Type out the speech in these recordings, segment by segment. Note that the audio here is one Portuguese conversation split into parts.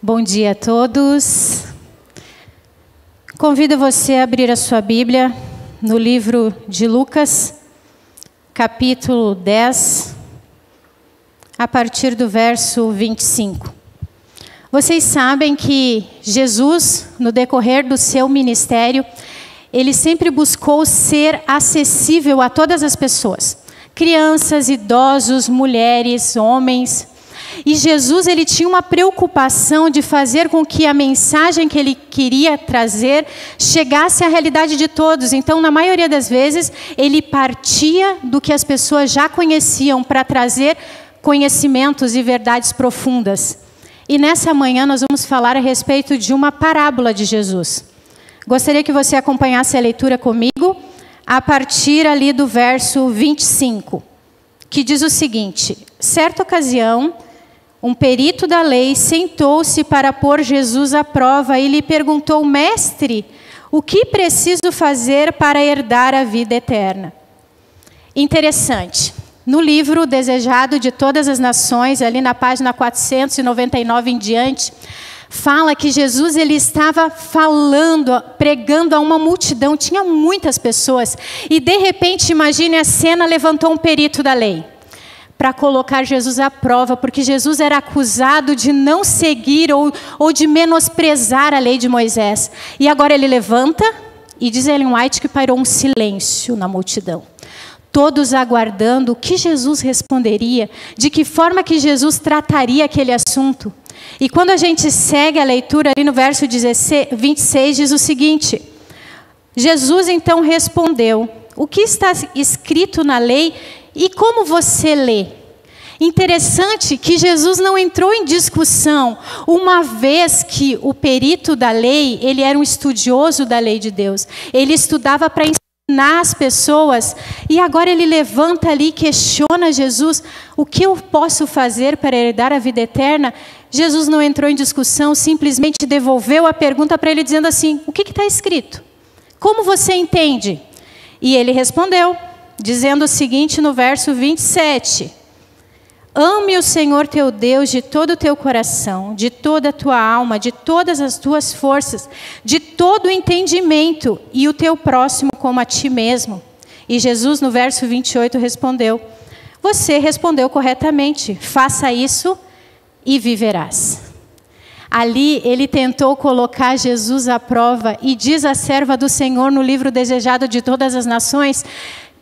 Bom dia a todos. Convido você a abrir a sua Bíblia no livro de Lucas, capítulo 10, a partir do verso 25. Vocês sabem que Jesus, no decorrer do seu ministério, ele sempre buscou ser acessível a todas as pessoas. Crianças, idosos, mulheres, homens. E Jesus, ele tinha uma preocupação de fazer com que a mensagem que ele queria trazer chegasse à realidade de todos. Então, na maioria das vezes, ele partia do que as pessoas já conheciam para trazer conhecimentos e verdades profundas. E nessa manhã nós vamos falar a respeito de uma parábola de Jesus. Gostaria que você acompanhasse a leitura comigo a partir ali do verso 25, que diz o seguinte: certa ocasião, um perito da lei sentou-se para pôr Jesus à prova e lhe perguntou: Mestre, o que preciso fazer para herdar a vida eterna? Interessante. No livro Desejado de Todas as Nações, ali na página 499 em diante, fala que Jesus ele estava falando, pregando a uma multidão, tinha muitas pessoas, e de repente, imagine a cena, levantou um perito da lei para colocar Jesus à prova, porque Jesus era acusado de não seguir ou de menosprezar a lei de Moisés. E agora ele levanta e diz Ellen White que pairou um silêncio na multidão. Todos aguardando o que Jesus responderia, de que forma que Jesus trataria aquele assunto. E quando a gente segue a leitura ali no verso 26, diz o seguinte: Jesus então respondeu: o que está escrito na lei e como você lê? Interessante que Jesus não entrou em discussão, uma vez que o perito da lei, ele era um estudioso da lei de Deus. Ele estudava para ensinar as pessoas, e agora ele levanta ali e questiona Jesus: o que eu posso fazer para herdar a vida eterna? Jesus não entrou em discussão, simplesmente devolveu a pergunta para ele, dizendo assim: o que está escrito? Como você entende? E ele respondeu, dizendo o seguinte no verso 27. Ame o Senhor teu Deus de todo o teu coração, de toda a tua alma, de todas as tuas forças, de todo o entendimento, e o teu próximo como a ti mesmo. E Jesus, no verso 28, respondeu: você respondeu corretamente, faça isso e viverás. Ali ele tentou colocar Jesus à prova, e diz a serva do Senhor no livro Desejado de Todas as Nações,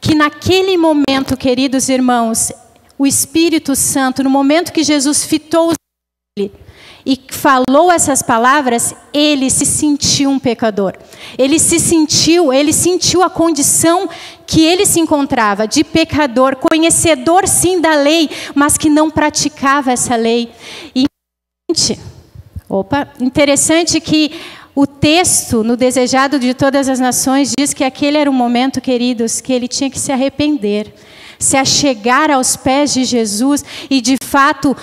que naquele momento, queridos irmãos, o Espírito Santo, no momento que Jesus fitou ele e falou essas palavras, ele se sentiu um pecador. Ele sentiu a condição que ele se encontrava, de pecador, conhecedor sim da lei, mas que não praticava essa lei. E interessante que o texto, no Desejado de Todas as Nações, diz que aquele era um momento, queridos, que ele tinha que se arrepender, se achegar aos pés de Jesus e, de fato,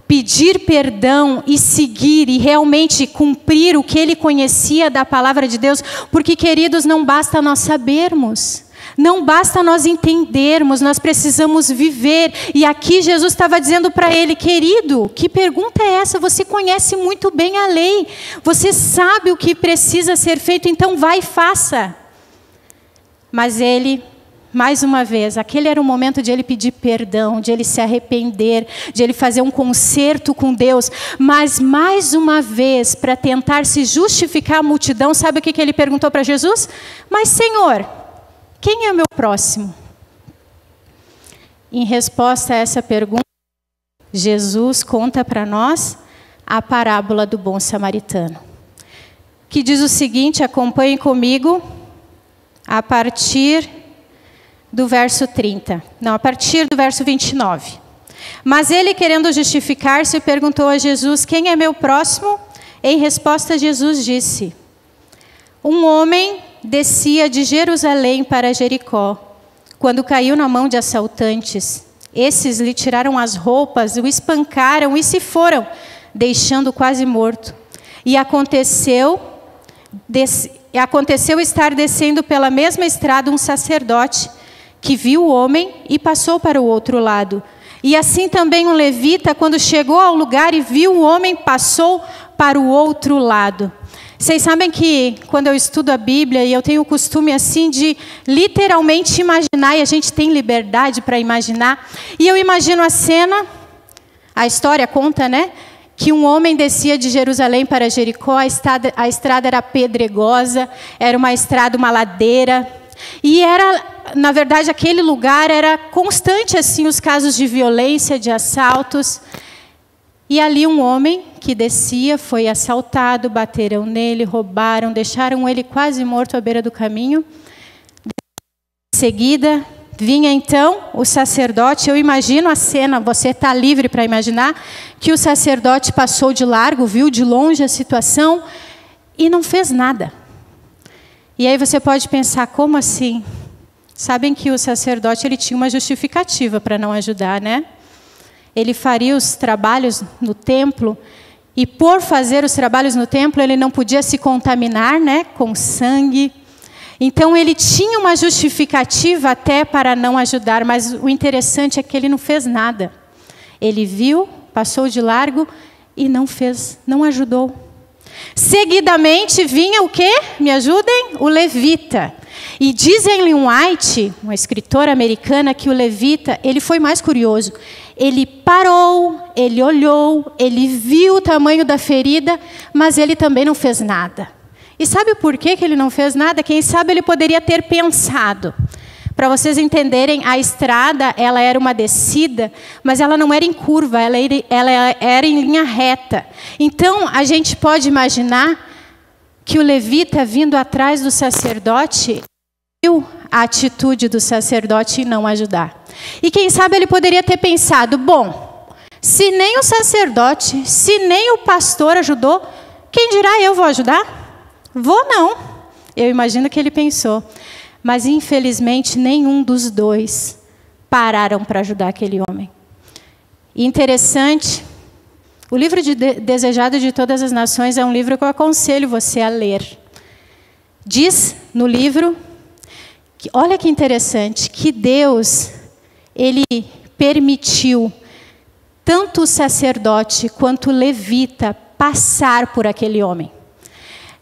pedir perdão e seguir e realmente cumprir o que ele conhecia da palavra de Deus. Porque, queridos, não basta nós sabermos, não basta nós entendermos, nós precisamos viver. E aqui Jesus estava dizendo para ele: querido, que pergunta é essa? Você conhece muito bem a lei, você sabe o que precisa ser feito, então vai e faça. Mas ele, mais uma vez, aquele era o momento de ele pedir perdão, de ele se arrepender, de ele fazer um concerto com Deus. Mas mais uma vez, para tentar se justificar a multidão, sabe o que ele perguntou para Jesus? Mas Senhor, quem é o meu próximo? Em resposta a essa pergunta, Jesus conta para nós a parábola do bom samaritano, que diz o seguinte, acompanhem comigo, a partir do verso 30. Não, a partir do verso 29. Mas ele, querendo justificar-se, perguntou a Jesus: quem é meu próximo? Em resposta, Jesus disse: um homem descia de Jerusalém para Jericó, quando caiu na mão de assaltantes. Esses lhe tiraram as roupas, o espancaram e se foram, deixando quase morto. E aconteceu estar descendo pela mesma estrada um sacerdote, que viu o homem e passou para o outro lado. E assim também um levita, quando chegou ao lugar e viu o homem, passou para o outro lado. Vocês sabem que quando eu estudo a Bíblia, e eu tenho o costume assim de literalmente imaginar, e a gente tem liberdade para imaginar, e eu imagino a cena, a história conta, né? Que um homem descia de Jerusalém para Jericó, a estrada era pedregosa, era uma estrada, uma ladeira, e era, na verdade, aquele lugar era constante assim os casos de violência, de assaltos. E ali um homem que descia, foi assaltado, bateram nele, roubaram, deixaram ele quase morto à beira do caminho. Em seguida, vinha então o sacerdote, eu imagino a cena, você está livre para imaginar, que o sacerdote passou de largo, viu de longe a situação e não fez nada. E aí você pode pensar, como assim? Sabem que o sacerdote ele tinha uma justificativa para não ajudar, né? Ele faria os trabalhos no templo, e por fazer os trabalhos no templo, ele não podia se contaminar, né, com sangue. Então, ele tinha uma justificativa até para não ajudar, mas o interessante é que ele não fez nada. Ele viu, passou de largo e não fez, não ajudou. Seguidamente vinha o quê? Me ajudem? O levita. E diz Ellen White, uma escritora americana, que o levita, ele foi mais curioso. Ele parou, ele olhou, ele viu o tamanho da ferida, mas ele também não fez nada. E sabe por que ele não fez nada? Quem sabe ele poderia ter pensado. Para vocês entenderem, a estrada ela era uma descida, mas ela não era em curva, ela era em linha reta. Então, a gente pode imaginar que o levita, vindo atrás do sacerdote, viu a atitude do sacerdote em não ajudar. E quem sabe ele poderia ter pensado, bom, se nem o sacerdote, se nem o pastor ajudou, quem dirá eu vou ajudar? Vou não. Eu imagino que ele pensou. Mas infelizmente nenhum dos dois pararam para ajudar aquele homem. E interessante, o livro Desejado de Todas as Nações é um livro que eu aconselho você a ler. Diz no livro, que, olha que interessante, que Deus, ele permitiu tanto o sacerdote quanto o levita passar por aquele homem.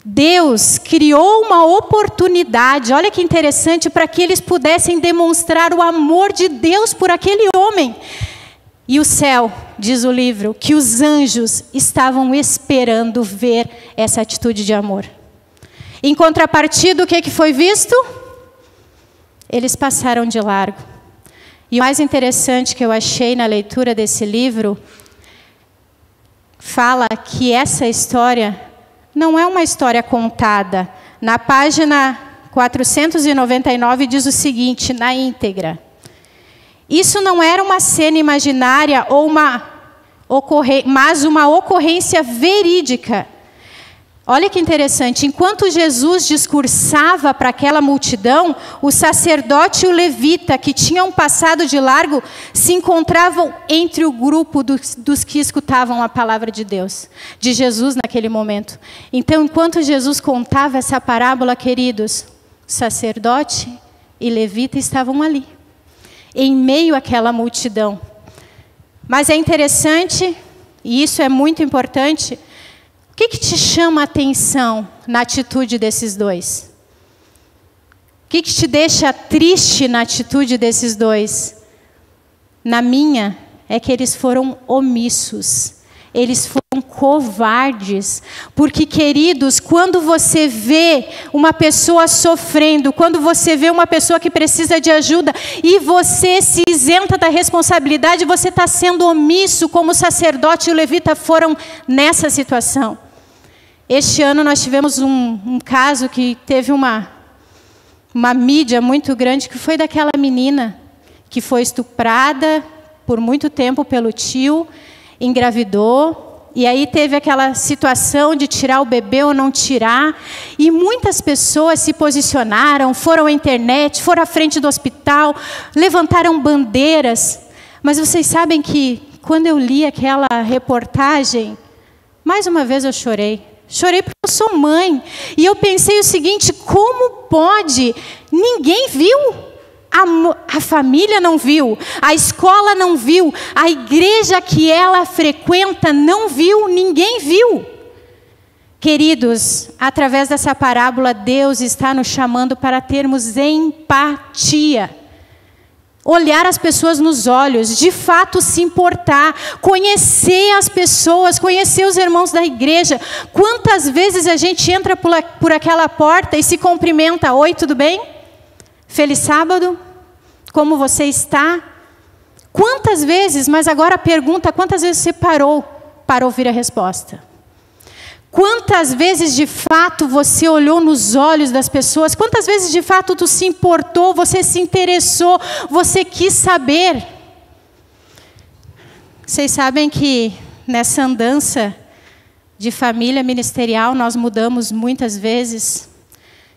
Deus criou uma oportunidade, olha que interessante, para que eles pudessem demonstrar o amor de Deus por aquele homem. E o céu, diz o livro, que os anjos estavam esperando ver essa atitude de amor. Em contrapartida, o que foi visto? Eles passaram de largo. E o mais interessante que eu achei na leitura desse livro, fala que essa história não é uma história contada. Na página 499 diz o seguinte, na íntegra. Isso não era uma cena imaginária ou mas uma ocorrência verídica. Olha que interessante, enquanto Jesus discursava para aquela multidão, o sacerdote e o levita, que tinham passado de largo, se encontravam entre o grupo dos que escutavam a palavra de Deus, de Jesus naquele momento. Então, enquanto Jesus contava essa parábola, queridos, sacerdote e levita estavam ali, em meio àquela multidão. Mas é interessante, e isso é muito importante, o que te chama a atenção na atitude desses dois? O que te deixa triste na atitude desses dois? Na minha, é que eles foram omissos. Eles foram covardes. Porque, queridos, quando você vê uma pessoa sofrendo, quando você vê uma pessoa que precisa de ajuda, e você se isenta da responsabilidade, você está sendo omisso, como o sacerdote e o levita foram nessa situação. Este ano nós tivemos um caso que teve uma mídia muito grande, que foi daquela menina que foi estuprada por muito tempo pelo tio, engravidou, e aí teve aquela situação de tirar o bebê ou não tirar, e muitas pessoas se posicionaram, foram à internet, foram à frente do hospital, levantaram bandeiras, mas vocês sabem que quando eu li aquela reportagem, mais uma vez eu chorei. Chorei porque eu sou mãe. E eu pensei o seguinte, como pode? Ninguém viu. A família não viu. A escola não viu. A igreja que ela frequenta não viu. Ninguém viu. Queridos, através dessa parábola, Deus está nos chamando para termos empatia. Olhar as pessoas nos olhos, de fato se importar, conhecer as pessoas, conhecer os irmãos da igreja. Quantas vezes a gente entra por aquela porta e se cumprimenta: oi, tudo bem? Feliz sábado? Como você está? Quantas vezes, mas agora a pergunta: quantas vezes você parou para ouvir a resposta? Quantas vezes de fato você olhou nos olhos das pessoas? Quantas vezes de fato tu se importou, você se interessou, você quis saber? Vocês sabem que nessa andança de família ministerial nós mudamos muitas vezes.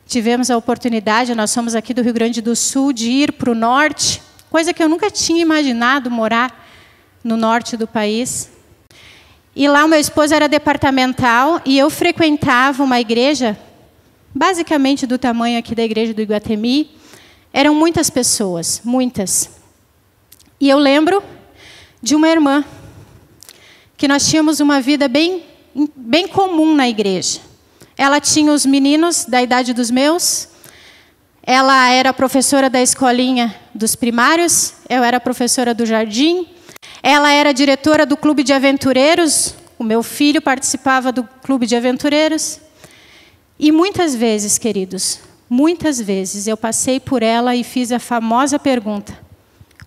Tivemos a oportunidade, nós somos aqui do Rio Grande do Sul, de ir para o norte, coisa que eu nunca tinha imaginado, morar no norte do país. E lá o meu esposo era departamental e eu frequentava uma igreja, basicamente do tamanho aqui da igreja do Iguatemi. Eram muitas pessoas, muitas. E eu lembro de uma irmã, que nós tínhamos uma vida bem comum na igreja. Ela tinha os meninos da idade dos meus, ela era professora da escolinha dos primários, eu era professora do jardim. Ela era diretora do clube de aventureiros, o meu filho participava do clube de aventureiros. E muitas vezes, queridos, muitas vezes eu passei por ela e fiz a famosa pergunta: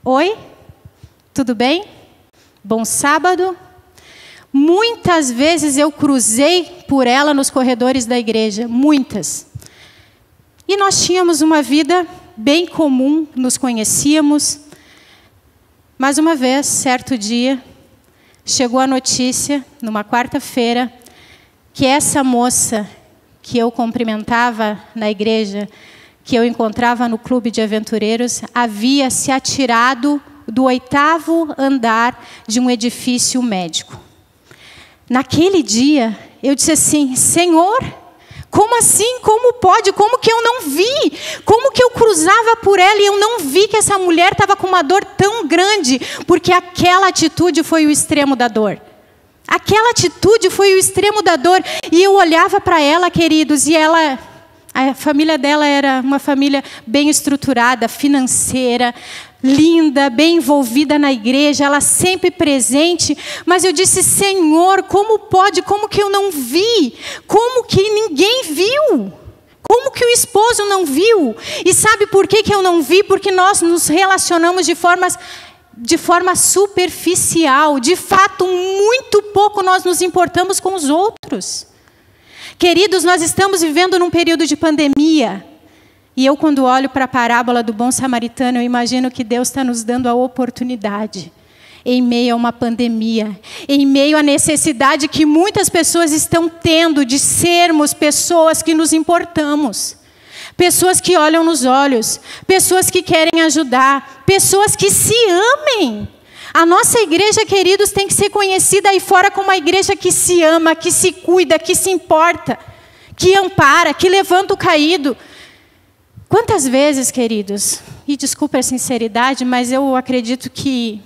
oi, tudo bem? Bom sábado? Muitas vezes eu cruzei por ela nos corredores da igreja, muitas. E nós tínhamos uma vida bem comum, nos conhecíamos. Mas uma vez, certo dia, chegou a notícia, numa quarta-feira, que essa moça que eu cumprimentava na igreja, que eu encontrava no clube de aventureiros, havia se atirado do 8º andar de um edifício médico. Naquele dia, eu disse assim: Senhor, como assim? Como pode? Como que eu não vi? Como que eu cruzava por ela e eu não vi que essa mulher estava com uma dor tão grande? Porque aquela atitude foi o extremo da dor. Aquela atitude foi o extremo da dor. E eu olhava para ela, queridos, e ela... A família dela era uma família bem estruturada, financeira, linda, bem envolvida na igreja, ela sempre presente. Mas eu disse: Senhor, como pode? Como que eu não vi? Como que ninguém viu? Como que o esposo não viu? E sabe por que eu não vi? Porque nós nos relacionamos de forma superficial. De fato, muito pouco nós nos importamos com os outros. Queridos, nós estamos vivendo num período de pandemia. E eu, quando olho para a parábola do bom samaritano, eu imagino que Deus está nos dando a oportunidade, em meio a uma pandemia, em meio à necessidade que muitas pessoas estão tendo de sermos pessoas que nos importamos. Pessoas que olham nos olhos, pessoas que querem ajudar, pessoas que se amem. A nossa igreja, queridos, tem que ser conhecida aí fora como uma igreja que se ama, que se cuida, que se importa, que ampara, que levanta o caído. Quantas vezes, queridos, e desculpa a sinceridade, mas eu acredito que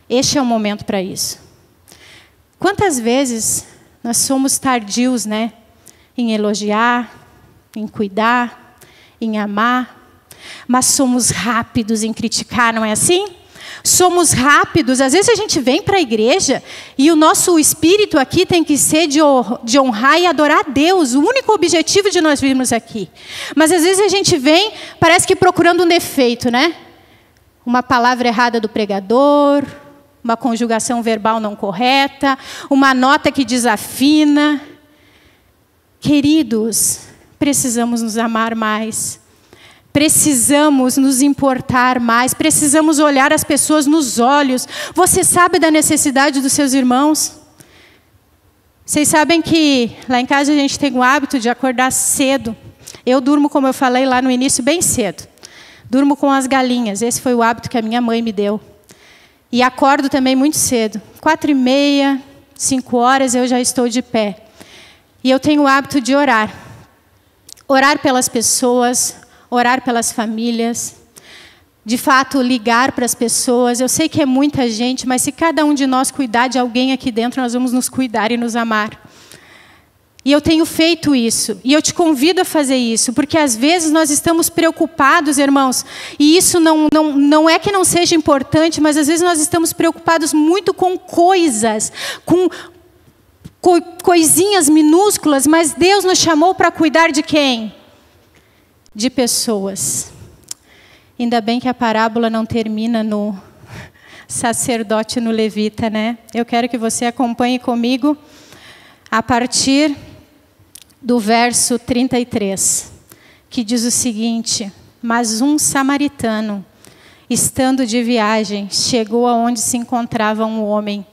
este é o momento para isso. Quantas vezes nós somos tardios, né, em elogiar, em cuidar, em amar, mas somos rápidos em criticar, não é assim? Somos rápidos, às vezes a gente vem para a igreja e o nosso espírito aqui tem que ser de honrar e adorar a Deus, o único objetivo de nós virmos aqui. Mas às vezes a gente vem, parece que procurando um defeito, né? Uma palavra errada do pregador, uma conjugação verbal não correta, uma nota que desafina. Queridos, precisamos nos amar mais. Precisamos nos importar mais, precisamos olhar as pessoas nos olhos. Você sabe da necessidade dos seus irmãos? Vocês sabem que lá em casa a gente tem o hábito de acordar cedo. Eu durmo, como eu falei lá no início, bem cedo. Durmo com as galinhas, esse foi o hábito que a minha mãe me deu. E acordo também muito cedo. 4h30, 5 horas eu já estou de pé. E eu tenho o hábito de orar. Orar pelas pessoas, orar pelas famílias, de fato ligar para as pessoas. Eu sei que é muita gente, mas se cada um de nós cuidar de alguém aqui dentro, nós vamos nos cuidar e nos amar. E eu tenho feito isso. E eu te convido a fazer isso. Porque às vezes nós estamos preocupados, irmãos. E isso não é que não seja importante, mas às vezes nós estamos preocupados muito com coisas, com coisinhas minúsculas. Mas Deus nos chamou para cuidar de quem? De pessoas. Ainda bem que a parábola não termina no sacerdote, no levita, né? Eu quero que você acompanhe comigo a partir do verso 33, que diz o seguinte: mas um samaritano, estando de viagem, chegou aonde se encontrava um homem,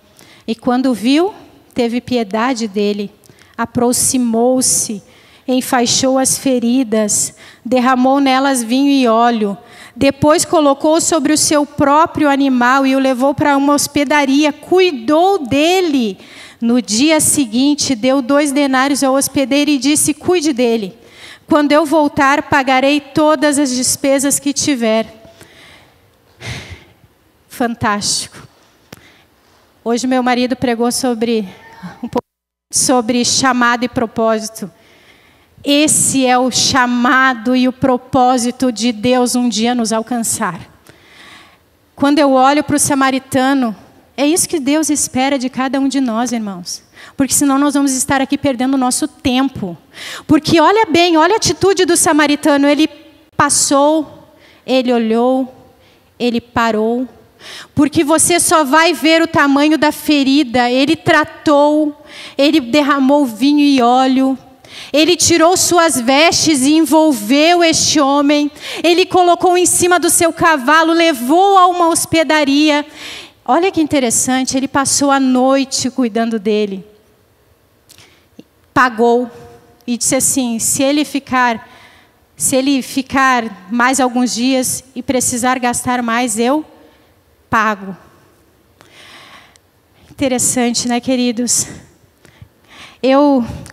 e quando viu, teve piedade dele, aproximou-se, enfaixou as feridas, derramou nelas vinho e óleo, depois colocou sobre o seu próprio animal e o levou para uma hospedaria, cuidou dele. No dia seguinte, deu 2 denários ao hospedeiro e disse: cuide dele. Quando eu voltar, pagarei todas as despesas que tiver. Fantástico. Hoje meu marido pregou sobre chamado e propósito. Esse é o chamado e o propósito de Deus um dia nos alcançar. Quando eu olho para o samaritano, é isso que Deus espera de cada um de nós, irmãos. Porque senão nós vamos estar aqui perdendo o nosso tempo. Porque olha bem, olha a atitude do samaritano. Ele passou, ele olhou, ele parou. Porque você só vai ver o tamanho da ferida. Ele tratou, ele derramou vinho e óleo. Ele tirou suas vestes e envolveu este homem. Ele colocou em cima do seu cavalo, levou a uma hospedaria. Olha que interessante, ele passou a noite cuidando dele. Pagou e disse assim: se ele ficar mais alguns dias e precisar gastar mais, eu pago. Interessante, né, queridos?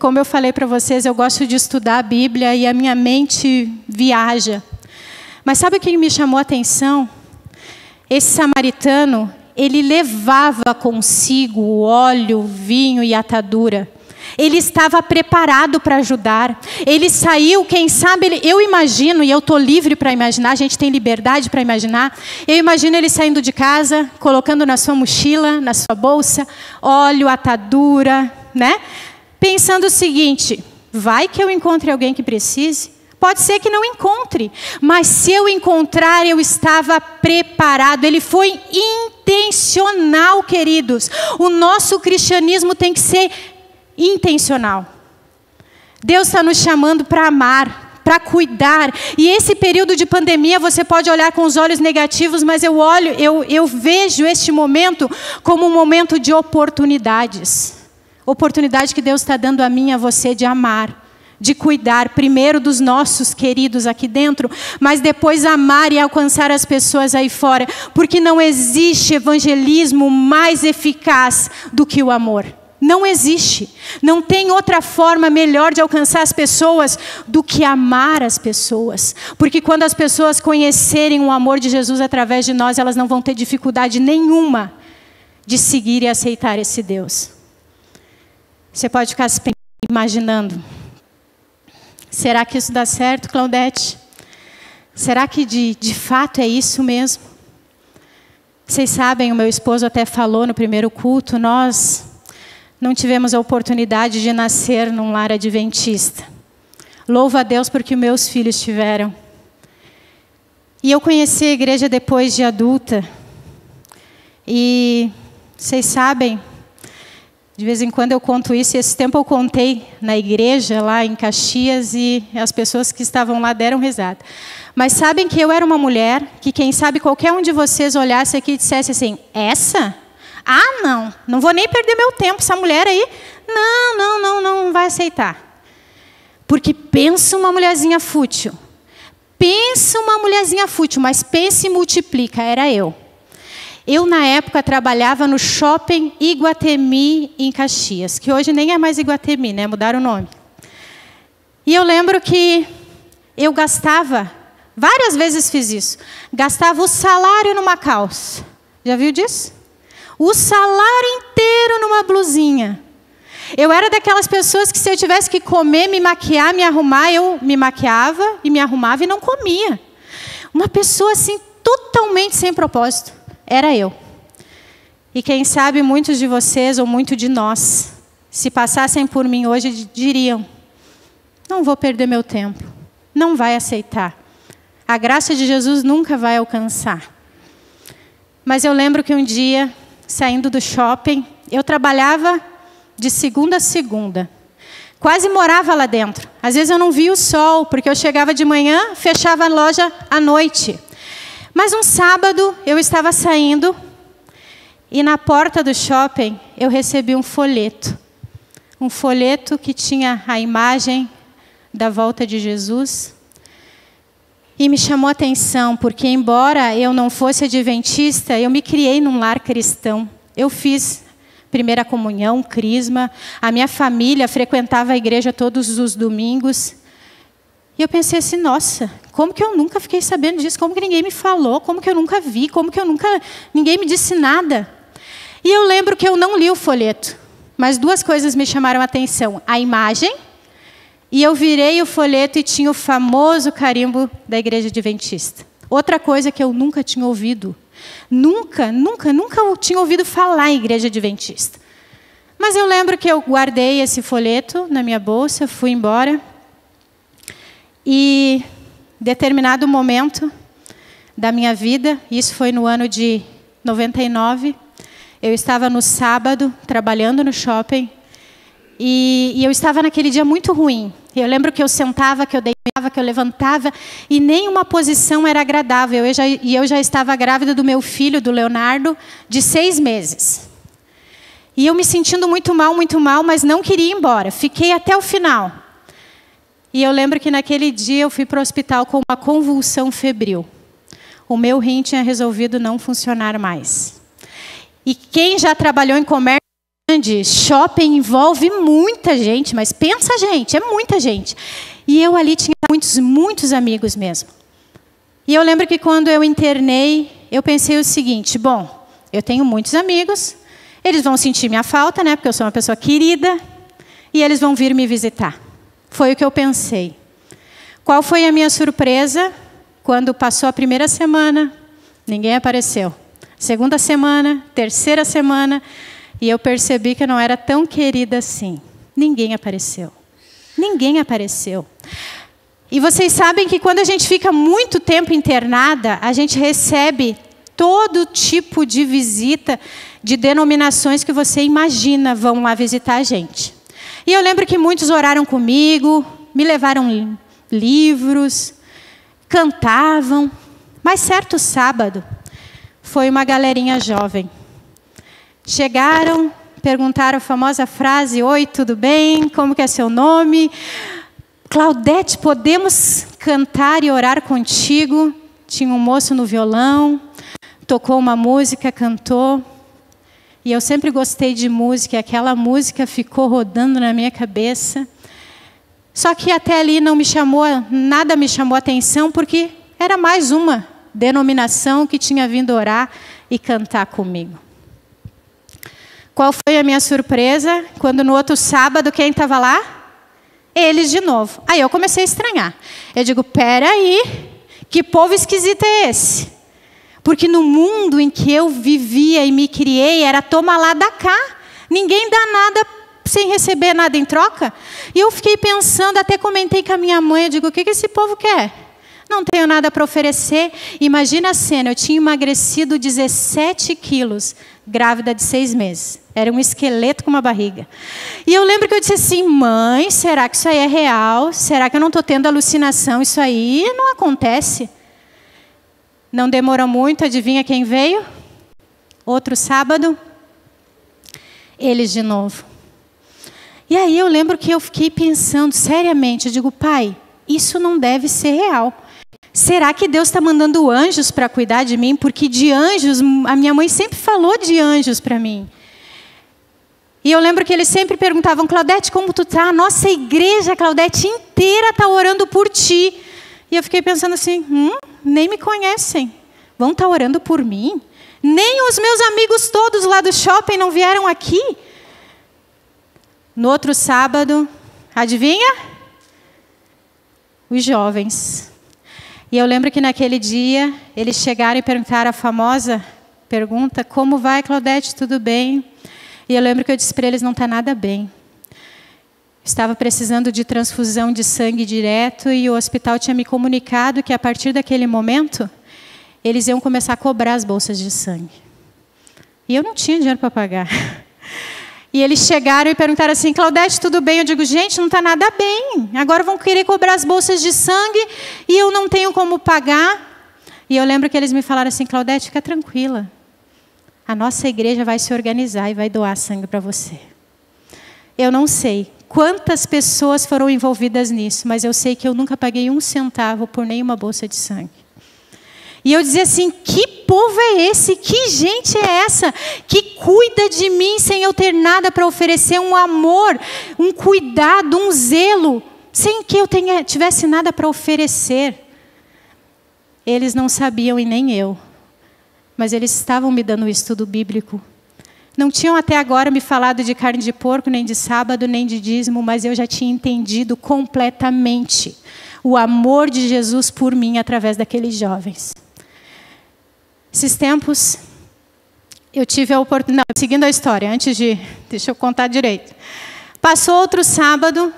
Como eu falei para vocês, eu gosto de estudar a Bíblia e a minha mente viaja. Mas sabe o que me chamou a atenção? Esse samaritano, ele levava consigo o óleo, o vinho e a atadura. Ele estava preparado para ajudar. Ele saiu, quem sabe, eu imagino, e eu estou livre para imaginar, a gente tem liberdade para imaginar. Eu imagino ele saindo de casa, colocando na sua mochila, na sua bolsa, óleo, atadura, né? Pensando o seguinte: vai que eu encontre alguém que precise? Pode ser que não encontre, mas se eu encontrar, eu estava preparado. Ele foi intencional, queridos. O nosso cristianismo tem que ser intencional. Deus está nos chamando para amar, para cuidar. E esse período de pandemia, você pode olhar com os olhos negativos, mas eu vejo este momento como um momento de oportunidades. Oportunidade que Deus está dando a mim e a você de amar, de cuidar primeiro dos nossos queridos aqui dentro, mas depois amar e alcançar as pessoas aí fora, porque não existe evangelismo mais eficaz do que o amor. Não existe. Não tem outra forma melhor de alcançar as pessoas do que amar as pessoas. Porque quando as pessoas conhecerem o amor de Jesus através de nós, elas não vão ter dificuldade nenhuma de seguir e aceitar esse Deus. Você pode ficar se imaginando: será que isso dá certo, Claudete? Será que de fato é isso mesmo? Vocês sabem, o meu esposo até falou no primeiro culto, nós não tivemos a oportunidade de nascer num lar adventista. Louvo a Deus porque meus filhos tiveram. E eu conheci a igreja depois de adulta. E vocês sabem, de vez em quando eu conto isso, e esse tempo eu contei na igreja, lá em Caxias, e as pessoas que estavam lá deram risada. Mas sabem que eu era uma mulher, que quem sabe qualquer um de vocês olhasse aqui e dissesse assim: essa? Ah, não vou nem perder meu tempo, essa mulher aí, não vai aceitar. Porque pensa uma mulherzinha fútil. Mas pensa e multiplica, era eu. Eu, na época, trabalhava no Shopping Iguatemi, em Caxias, que hoje nem é mais Iguatemi, né? Mudaram o nome. E eu lembro que eu gastava, várias vezes fiz isso, gastava o salário numa calça. Já viu disso? O salário inteiro numa blusinha. Eu era daquelas pessoas que se eu tivesse que comer, me maquiar, me arrumar, eu me maquiava e me arrumava e não comia. Uma pessoa assim, totalmente sem propósito. Era eu. E quem sabe muitos de vocês, ou muito de nós, se passassem por mim hoje, diriam: não vou perder meu tempo. Não vai aceitar. A graça de Jesus nunca vai alcançar. Mas eu lembro que um dia, saindo do shopping, eu trabalhava de segunda a segunda. Quase morava lá dentro. Às vezes eu não via o sol, porque eu chegava de manhã, fechava a loja à noite. Mas um sábado eu estava saindo e na porta do shopping eu recebi um folheto. Um folheto que tinha a imagem da volta de Jesus. E me chamou a atenção, porque embora eu não fosse adventista, eu me criei num lar cristão. Eu fiz primeira comunhão, crisma. A minha família frequentava a igreja todos os domingos. E eu pensei assim, nossa, como que eu nunca fiquei sabendo disso? Como que ninguém me falou? Como que eu nunca vi? Como que ninguém me disse nada? E eu lembro que eu não li o folheto. Mas duas coisas me chamaram a atenção. A imagem. E eu virei o folheto e tinha o famoso carimbo da igreja adventista. Outra coisa que eu nunca tinha ouvido. Nunca eu tinha ouvido falar em igreja adventista. Mas eu lembro que eu guardei esse folheto na minha bolsa, fui embora. E, em determinado momento da minha vida, isso foi no ano de 99, eu estava no sábado, trabalhando no shopping, e eu estava naquele dia muito ruim. Eu lembro que eu sentava, que eu deitava, que eu levantava, e nenhuma posição era agradável. Eu já estava grávida do meu filho, do Leonardo, de 6 meses. E eu me sentindo muito mal, mas não queria ir embora. Fiquei até o final. E eu lembro que naquele dia eu fui para o hospital com uma convulsão febril. O meu rim tinha resolvido não funcionar mais. E quem já trabalhou em comércio grande, shopping envolve muita gente, mas pensa gente, é muita gente. E eu ali tinha muitos amigos mesmo. E eu lembro que quando eu internei, eu pensei o seguinte, bom, eu tenho muitos amigos, eles vão sentir minha falta, né, porque eu sou uma pessoa querida, e eles vão vir me visitar. Foi o que eu pensei. Qual foi a minha surpresa? Quando passou a primeira semana, ninguém apareceu. Segunda semana, terceira semana, e eu percebi que eu não era tão querida assim. Ninguém apareceu. Ninguém apareceu. E vocês sabem que quando a gente fica muito tempo internada, a gente recebe todo tipo de visita de denominações que você imagina vão lá visitar a gente. E eu lembro que muitos oraram comigo, me levaram livros, cantavam. Mas certo sábado, foi uma galerinha jovem. Chegaram, perguntaram a famosa frase, oi, tudo bem? Como que é seu nome? Claudete, podemos cantar e orar contigo? Tinha um moço no violão, tocou uma música, cantou. E eu sempre gostei de música, e aquela música ficou rodando na minha cabeça. Só que até ali nada me chamou a atenção, porque era mais uma denominação que tinha vindo orar e cantar comigo. Qual foi a minha surpresa? Quando no outro sábado, quem estava lá? Eles de novo. Aí eu comecei a estranhar. Eu digo, peraí, que povo esquisito é esse? Porque no mundo em que eu vivia e me criei, era toma lá, dá cá. Ninguém dá nada sem receber nada em troca. E eu fiquei pensando, até comentei com a minha mãe, eu digo, o que esse povo quer? Não tenho nada para oferecer. Imagina a cena, eu tinha emagrecido 17 quilos, grávida de 6 meses. Era um esqueleto com uma barriga. E eu lembro que eu disse assim, mãe, será que isso aí é real? Será que eu não estou tendo alucinação? Isso aí não acontece. Não demorou muito, adivinha quem veio? Outro sábado, eles de novo. E aí eu lembro que eu fiquei pensando seriamente, eu digo, pai, isso não deve ser real. Será que Deus está mandando anjos para cuidar de mim? Porque de anjos, a minha mãe sempre falou de anjos para mim. E eu lembro que eles sempre perguntavam, Claudete, como tu tá? A nossa igreja, Claudete, inteira está orando por ti. E eu fiquei pensando assim, nem me conhecem. Vão estar orando por mim? Nem os meus amigos todos lá do shopping não vieram aqui? No outro sábado, adivinha? Os jovens. E eu lembro que naquele dia, eles chegaram e perguntaram a famosa pergunta: como vai, Claudete, tudo bem? E eu lembro que eu disse para eles: não está nada bem. Estava precisando de transfusão de sangue direto e o hospital tinha me comunicado que a partir daquele momento, eles iam começar a cobrar as bolsas de sangue. E eu não tinha dinheiro para pagar. E eles chegaram e perguntaram assim: Claudete, tudo bem? Eu digo: gente, não está nada bem. Agora vão querer cobrar as bolsas de sangue e eu não tenho como pagar. E eu lembro que eles me falaram assim: Claudete, fica tranquila. A nossa igreja vai se organizar e vai doar sangue para você. Eu não sei quantas pessoas foram envolvidas nisso, mas eu sei que eu nunca paguei 1 centavo por nenhuma bolsa de sangue. E eu dizia assim: que povo é esse? Que gente é essa que cuida de mim sem eu ter nada para oferecer? Um amor, um cuidado, um zelo, sem que eu tivesse nada para oferecer. Eles não sabiam e nem eu, mas eles estavam me dando o estudo bíblico. Não tinham até agora me falado de carne de porco, nem de sábado, nem de dízimo, mas eu já tinha entendido completamente o amor de Jesus por mim através daqueles jovens. Esses tempos, eu tive a oportunidade... Não, seguindo a história, deixa eu contar direito. Passou outro sábado,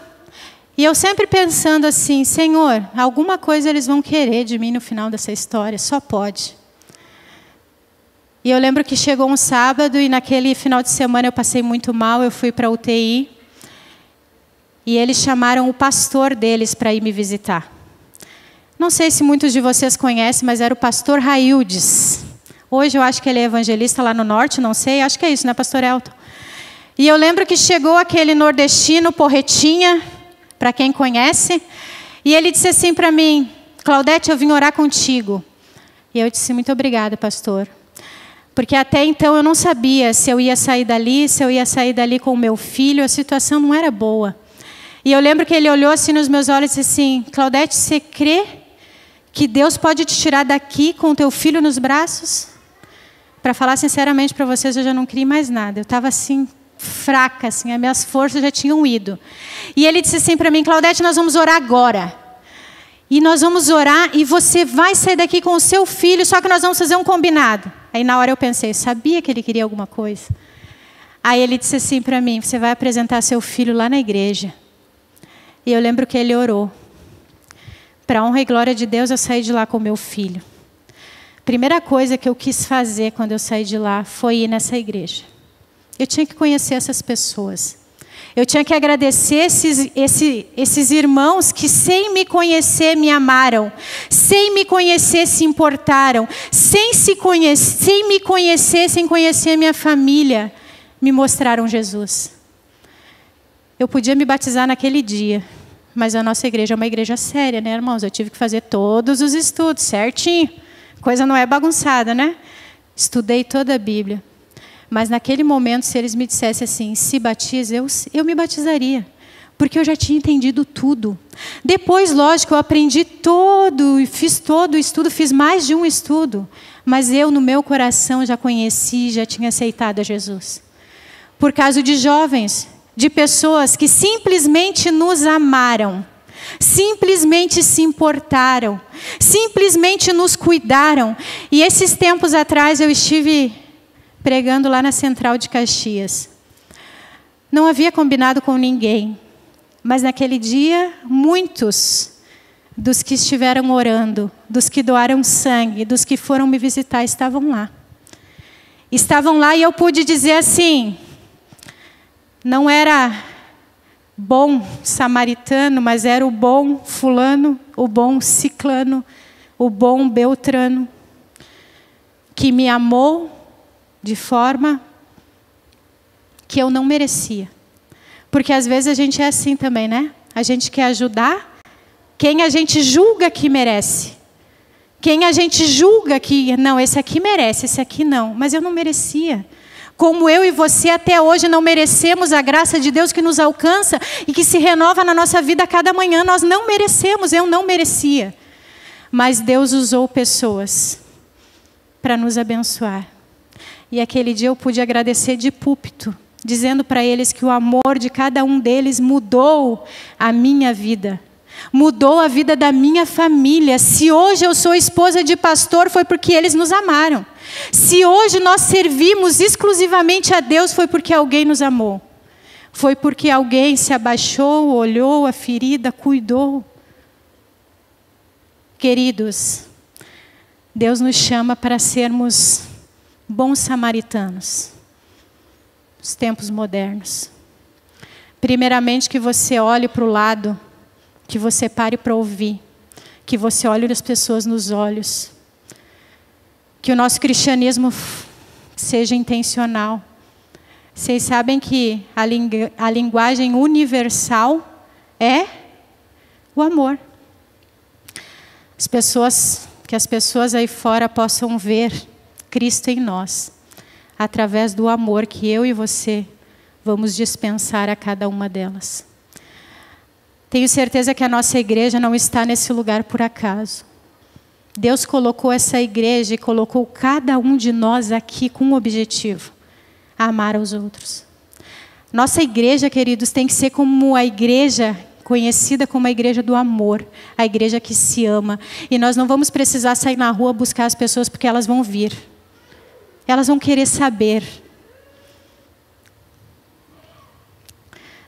e eu sempre pensando assim: Senhor, alguma coisa eles vão querer de mim no final dessa história, só pode. E eu lembro que chegou um sábado, e naquele final de semana eu passei muito mal, eu fui para a UTI, e eles chamaram o pastor deles para ir me visitar. Não sei se muitos de vocês conhecem, mas era o pastor Raildes. Hoje eu acho que ele é evangelista lá no norte, não sei, acho que é isso, né, pastor Elton? E eu lembro que chegou aquele nordestino, porretinha, para quem conhece, e ele disse assim para mim: Claudete, eu vim orar contigo. E eu disse: muito obrigada, pastor. Porque até então eu não sabia se eu ia sair dali com o meu filho, a situação não era boa. E eu lembro que ele olhou assim nos meus olhos e disse assim: Claudete, você crê que Deus pode te tirar daqui com o teu filho nos braços? Para falar sinceramente para vocês, eu já não queria mais nada. Eu estava assim, fraca, assim, as minhas forças já tinham ido. E ele disse assim para mim: Claudete, nós vamos orar agora. E nós vamos orar e você vai sair daqui com o seu filho, só que nós vamos fazer um combinado. Aí na hora eu pensei, sabia que ele queria alguma coisa. Aí ele disse assim para mim: você vai apresentar seu filho lá na igreja. E eu lembro que ele orou. Para a honra e glória de Deus, eu saí de lá com meu filho. Primeira coisa que eu quis fazer quando eu saí de lá foi ir nessa igreja. Eu tinha que conhecer essas pessoas. Eu tinha que agradecer esses irmãos que, sem me conhecer, me amaram. Sem me conhecer, se importaram. Sem me conhecer, sem conhecer a minha família, me mostraram Jesus. Eu podia me batizar naquele dia, mas a nossa igreja é uma igreja séria, né, irmãos? Eu tive que fazer todos os estudos certinho. Coisa não é bagunçada, né? Estudei toda a Bíblia. Mas naquele momento, se eles me dissessem assim: se batiza, eu me batizaria. Porque eu já tinha entendido tudo. Depois, lógico, eu aprendi fiz todo o estudo, fiz mais de um estudo. Mas eu, no meu coração, já conheci, já tinha aceitado a Jesus. Por causa de jovens, de pessoas que simplesmente nos amaram. Simplesmente se importaram. Simplesmente nos cuidaram. E esses tempos atrás eu estive pregando lá na Central de Caxias. Não havia combinado com ninguém, mas naquele dia, muitos dos que estiveram orando, dos que doaram sangue, dos que foram me visitar, estavam lá. Estavam lá e eu pude dizer assim: não era bom samaritano, mas era o bom fulano, o bom ciclano, o bom beltrano, que me amou de forma que eu não merecia. Porque às vezes a gente é assim também, né? A gente quer ajudar quem a gente julga que merece. Quem a gente julga que, não, esse aqui merece, esse aqui não. Mas eu não merecia. Como eu e você até hoje não merecemos a graça de Deus que nos alcança e que se renova na nossa vida a cada manhã. Nós não merecemos, eu não merecia. Mas Deus usou pessoas para nos abençoar. E aquele dia eu pude agradecer de púlpito. dizendo para eles que o amor de cada um deles mudou a minha vida. Mudou a vida da minha família. Se hoje eu sou esposa de pastor, foi porque eles nos amaram. Se hoje nós servimos exclusivamente a Deus, foi porque alguém nos amou. Foi porque alguém se abaixou, olhou a ferida, cuidou. Queridos, Deus nos chama para sermos bons samaritanos nos tempos modernos. Primeiramente, que você olhe para o lado, que você pare para ouvir, que você olhe as pessoas nos olhos, que o nosso cristianismo seja intencional. Vocês sabem que a linguagem universal é o amor. Que as pessoas aí fora possam ver Cristo em nós, através do amor que eu e você vamos dispensar a cada uma delas. Tenho certeza que a nossa igreja não está nesse lugar por acaso. Deus colocou essa igreja e colocou cada um de nós aqui com um objetivo: amar aos outros. Nossa igreja, queridos, tem que ser como a igreja conhecida como a igreja do amor, a igreja que se ama. E nós não vamos precisar sair na rua buscar as pessoas, porque elas vão vir. Elas vão querer saber.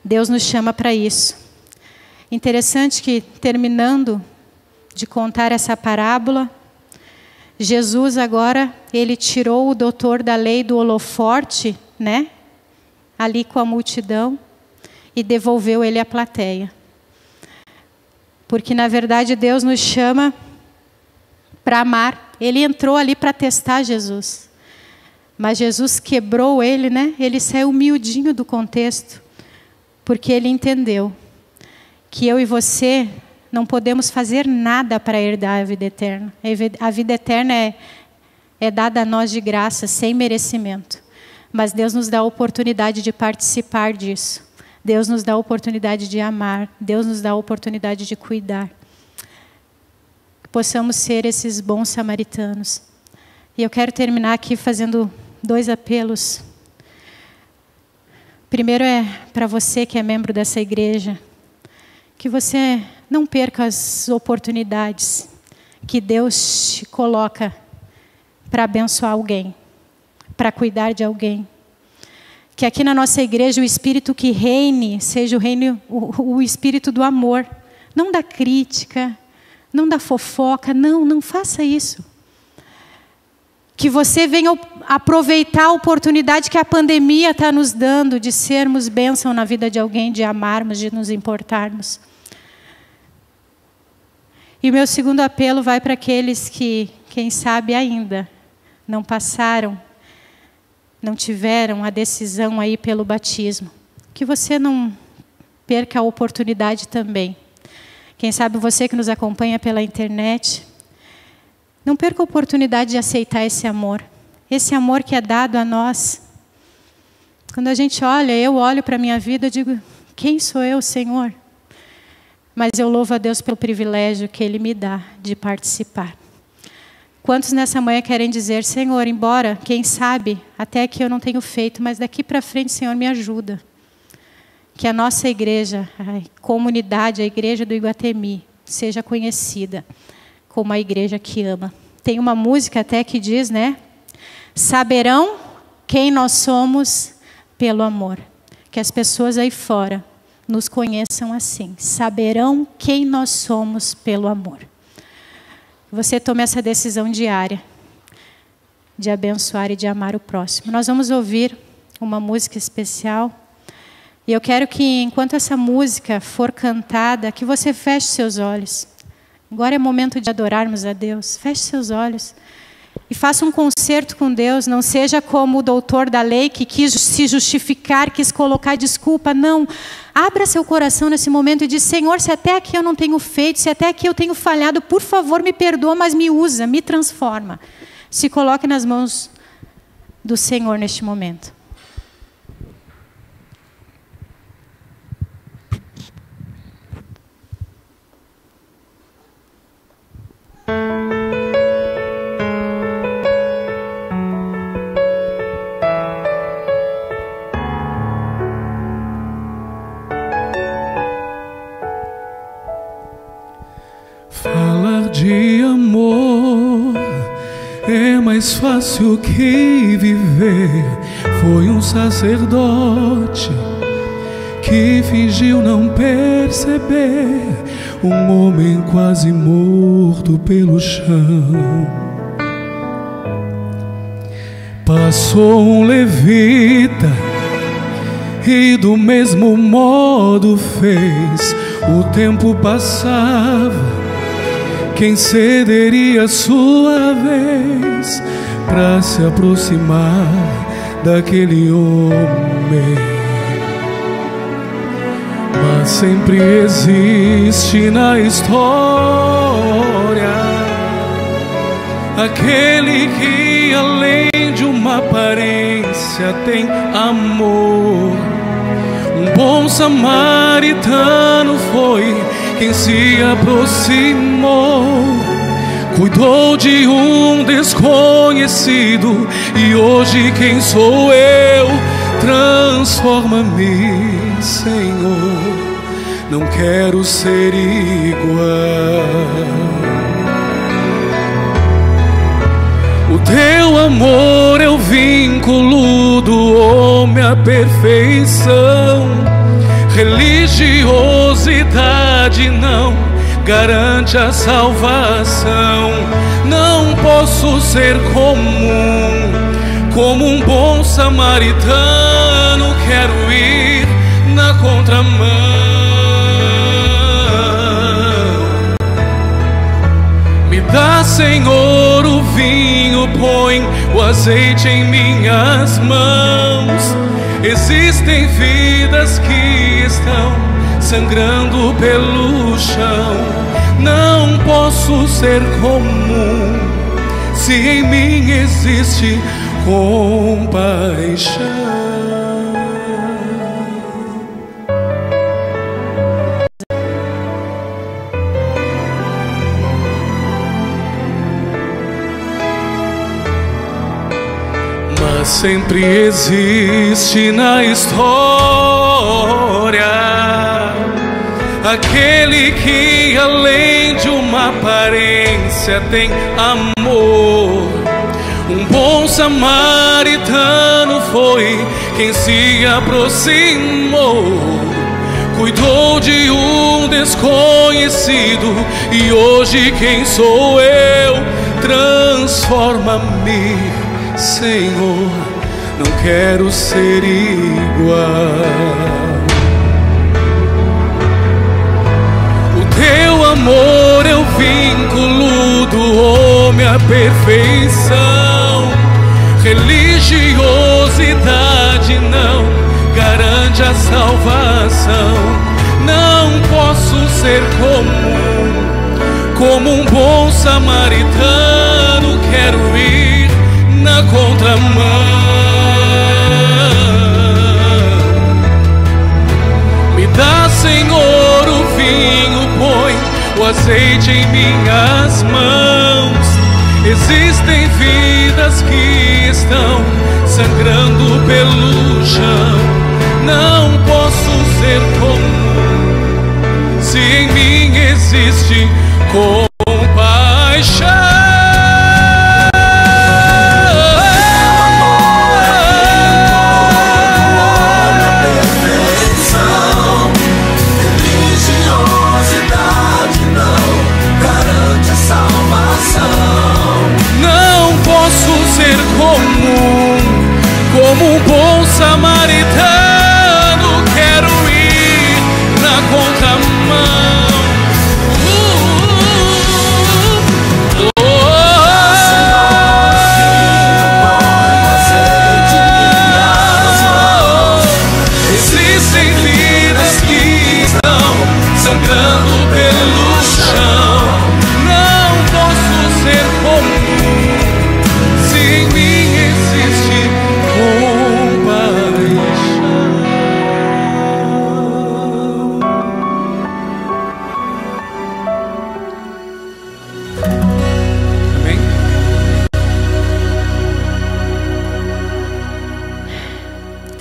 Deus nos chama para isso. Interessante que, terminando de contar essa parábola, Jesus agora, ele tirou o doutor da lei do holofote, né? Ali com a multidão, e devolveu ele à plateia. Porque, na verdade, Deus nos chama para amar. Ele entrou ali para testar Jesus. Mas Jesus quebrou ele, né? Ele saiu miudinho do contexto. Porque ele entendeu que eu e você não podemos fazer nada para herdar a vida eterna. A vida eterna é dada a nós de graça, sem merecimento. Mas Deus nos dá a oportunidade de participar disso. Deus nos dá a oportunidade de amar. Deus nos dá a oportunidade de cuidar. Que possamos ser esses bons samaritanos. E eu quero terminar aqui fazendo 2 apelos. Primeiro é para você que é membro dessa igreja. Que você não perca as oportunidades que Deus te coloca para abençoar alguém, para cuidar de alguém. Que aqui na nossa igreja o espírito que reine seja o espírito do amor, não da crítica, não da fofoca, não faça isso. Que você venha aproveitar a oportunidade que a pandemia está nos dando de sermos bênção na vida de alguém, de amarmos, de nos importarmos. E o meu segundo apelo vai para aqueles que, quem sabe ainda, não passaram, não tiveram a decisão aí pelo batismo. Que você não perca a oportunidade também. Quem sabe você que nos acompanha pela internet, não perca a oportunidade de aceitar esse amor. Esse amor que é dado a nós. Quando a gente olha, eu olho para a minha vida, eu digo, quem sou eu, Senhor? Mas eu louvo a Deus pelo privilégio que Ele me dá de participar. Quantos nessa manhã querem dizer, Senhor, embora, quem sabe, até que eu não tenho feito, mas daqui para frente, Senhor, me ajuda. Que a nossa igreja, a comunidade, a igreja do Iguatemi, seja conhecida como a igreja que ama. Tem uma música até que diz, né? Saberão quem nós somos pelo amor. Que as pessoas aí fora nos conheçam assim. Saberão quem nós somos pelo amor. Você tome essa decisão diária de abençoar e de amar o próximo. Nós vamos ouvir uma música especial. E eu quero que, enquanto essa música for cantada, que você feche seus olhos. Agora é momento de adorarmos a Deus. Feche seus olhos e faça um concerto com Deus. Não seja como o doutor da lei que quis se justificar, quis colocar desculpa. Não. Abra seu coração nesse momento e diz, Senhor, se até aqui eu não tenho feito, se até aqui eu tenho falhado, por favor, me perdoa, mas me usa, me transforma. Se coloque nas mãos do Senhor neste momento. mais fácil que viver foi um sacerdote que fingiu não perceber um homem quase morto pelo chão. Passou um levita e do mesmo modo fez. O tempo passava, quem cederia sua vez para se aproximar daquele homem? Mas sempre existe na história aquele que além de uma aparência tem amor. Um bom samaritano foi quem se aproximou, cuidou de um desconhecido, e hoje quem sou eu? Transforma-me, Senhor, não quero ser igual. O teu amor é o vínculo do homem à perfeição. Religiosidade não garante a salvação. Não posso ser comum, como um bom samaritano. Quero ir na contramão. Me dá, Senhor, o vinho, põe o azeite em minhas mãos. Existem vidas que estão sangrando pelo chão. Não posso ser comum se em mim existe compaixão. Sempre existe na história aquele que além de uma aparência tem amor. Um bom samaritano foi quem se aproximou, cuidou de um desconhecido, e hoje quem sou eu? Transforma-me, Senhor, não quero ser igual. O teu amor é o vínculo do homem à perfeição. Religiosidade não garante a salvação. Não posso ser comum, como um bom samaritano. Quero ir na contramão. Me dá, Senhor, o vinho, põe o azeite em minhas mãos. Existem vidas que estão sangrando pelo chão. Não posso ser comum se em mim existe compaixão. Como um bom samaritano, quero ir na contramão. Existem vidas que estão sangrando pelo chão. Não posso ser comum se em mim existe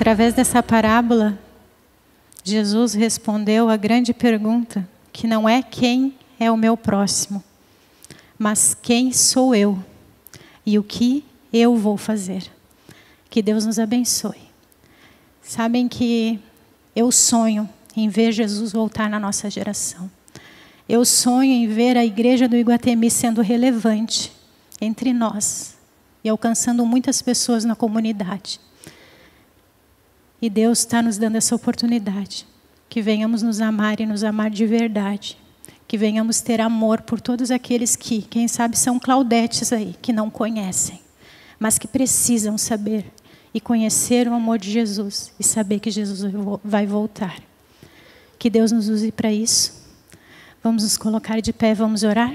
Através dessa parábola, Jesus respondeu a grande pergunta, que não é quem é o meu próximo, mas quem sou eu. e o que eu vou fazer. Que Deus nos abençoe. Sabem que eu sonho em ver Jesus voltar na nossa geração. Eu sonho em ver a igreja do Iguatemi sendo relevante entre nós e alcançando muitas pessoas na comunidade. E Deus está nos dando essa oportunidade. Que venhamos nos amar e nos amar de verdade. Que venhamos ter amor por todos aqueles que, quem sabe, são Claudetes aí, que não conhecem, mas que precisam saber e conhecer o amor de Jesus e saber que Jesus vai voltar. Que Deus nos use para isso. Vamos nos colocar de pé, vamos orar?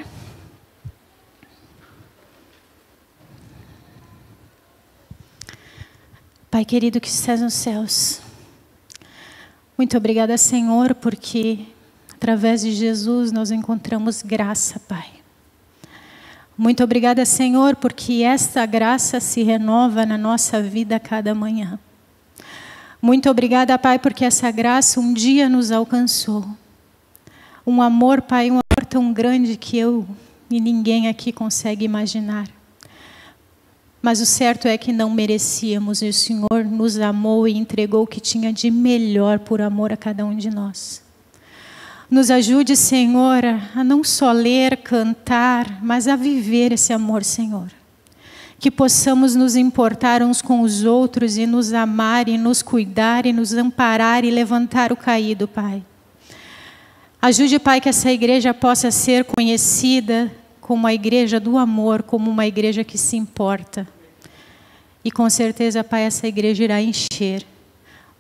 Pai querido que estás nos céus, muito obrigada, Senhor, porque através de Jesus nós encontramos graça, Pai. Muito obrigada, Senhor, porque esta graça se renova na nossa vida a cada manhã. Muito obrigada, Pai, porque essa graça um dia nos alcançou. Um amor, Pai, um amor tão grande que eu e ninguém aqui consegue imaginar. Mas o certo é que não merecíamos e o Senhor nos amou e entregou o que tinha de melhor por amor a cada um de nós. Nos ajude, Senhor, a não só ler, cantar, mas a viver esse amor, Senhor. Que possamos nos importar uns com os outros e nos amar e nos cuidar e nos amparar e levantar o caído, Pai. Ajude, Pai, que essa igreja possa ser conhecida como a igreja do amor, como uma igreja que se importa. E com certeza, Pai, essa igreja irá encher.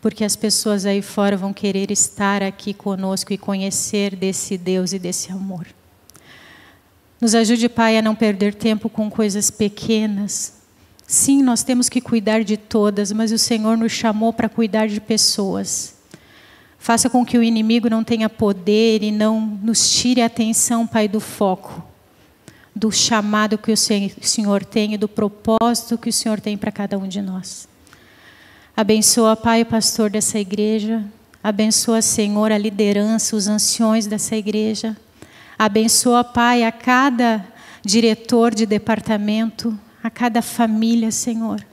Porque as pessoas aí fora vão querer estar aqui conosco e conhecer desse Deus e desse amor. Nos ajude, Pai, a não perder tempo com coisas pequenas. Sim, nós temos que cuidar de todas, mas o Senhor nos chamou para cuidar de pessoas. Faça com que o inimigo não tenha poder e não nos tire a atenção, Pai, do foco, do chamado que o Senhor tem e do propósito que o Senhor tem para cada um de nós. Abençoa, Pai, o pastor dessa igreja. Abençoa, Senhor, a liderança, os anciões dessa igreja. Abençoa, Pai, a cada diretor de departamento, a cada família, Senhor.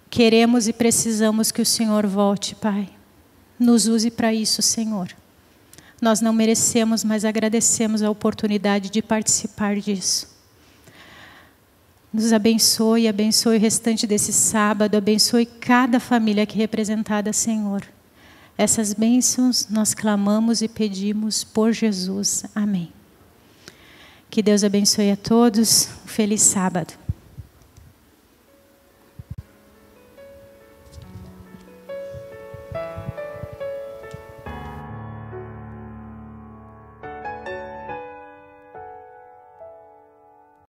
Queremos e precisamos que o Senhor volte, Pai. Nos use para isso, Senhor. Nós não merecemos, mas agradecemos a oportunidade de participar disso. Nos abençoe, abençoe o restante desse sábado, abençoe cada família aqui representada, Senhor. Essas bênçãos nós clamamos e pedimos por Jesus. Amém. Que Deus abençoe a todos. Um feliz sábado.